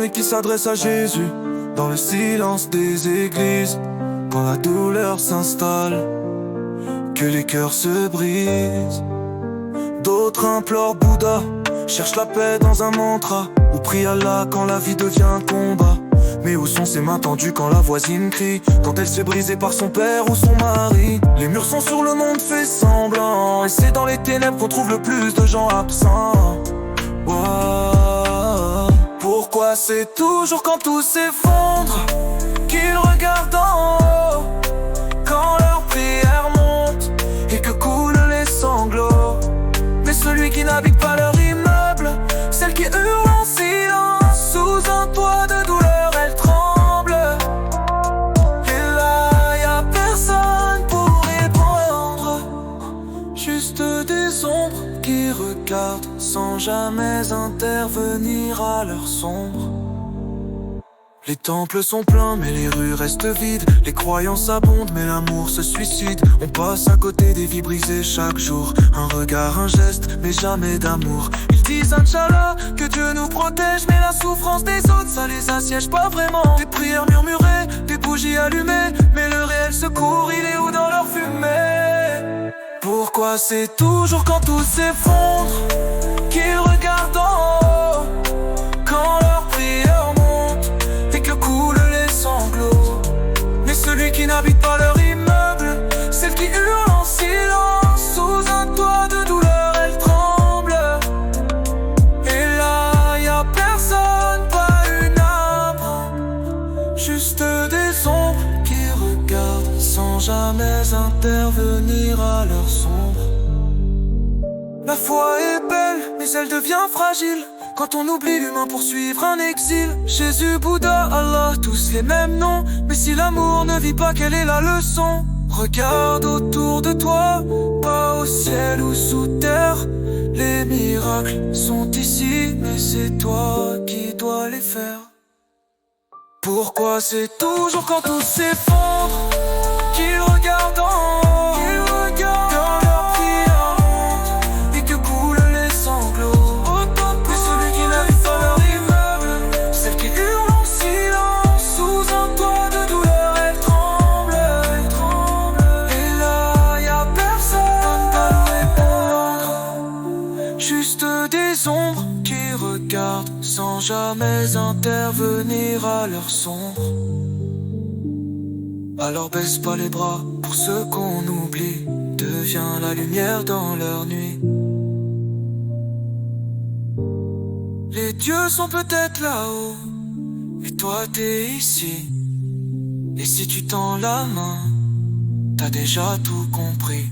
personnes qui s'adressent à Jésus dans le silence des églises. Quand la douleur s'installe, que les cœurs se brisent. D'autres implorent Bouddha, cherchent la paix dans un mantra, ou prient Allah quand la vie devient un combat. Mais où sont ses mains tendues quand la voisine crie, quand elle s'est brisée par son père ou son mari? Les murs sont sur le monde fait semblant, et c'est dans les ténèbres qu'on trouve le plus de gens absents. Wow. Pourquoi c'est toujours quand tout s'effondre qu'ils regardent en haut, quand leurs prières montent et que coulent les sanglots? Mais celui qui n'habite pas leur immeuble, celle qui hurle en silence sous un toit de douleur, elle tremble. Et là y a personne pour répondre, juste des ombres qui regardent sans jamais intervenir à leur sombre. Les temples sont pleins mais les rues restent vides. Les croyances abondent mais l'amour se suicide. On passe à côté des vies brisées chaque jour. Un regard, un geste, mais jamais d'amour. Ils disent Inch'Allah, que Dieu nous protège, mais la souffrance des autres, ça les assiège pas vraiment. Des prières murmurées, des bougies allumées, mais le réel secours, il est où dans leur fumée? Pourquoi c'est toujours quand tout s'effondre qu'ils regardent en haut, quand leurs prières montent et que coulent les sanglots? Mais celui qui n'habite pas leur immeuble, celle qui hurle en silence sous un toit de douleur, elle tremble. Et là y a personne, pas une âme, juste des ombres qui regardent sans jamais intervenir à leur sombre. La foi est belle, mais elle devient fragile quand on oublie l'humain pour suivre un exil. Jésus, Bouddha, Allah, tous les mêmes noms. Mais si l'amour ne vit pas, quelle est la leçon? Regarde autour de toi, pas au ciel ou sous terre. Les miracles sont ici, mais c'est toi qui dois les faire. Pourquoi c'est toujours quand tout s'effondre qu'ils regardent en haut, quand leurs prières montent et que coulent les sanglots? Mais celui qui n'habite pas leur immeuble, celle qui hurle en silence sous un toit de douleur, elle tremble, elle tremble. Et là y a personne à répondre, juste des ombres qui regardent sans jamais intervenir à leur sombre. Alors baisse pas les bras pour ceux qu'on oublie, deviens la lumière dans leur nuit. Les dieux sont peut-être là-haut, mais toi t'es ici. Et si tu tends la main, t'as déjà tout compris.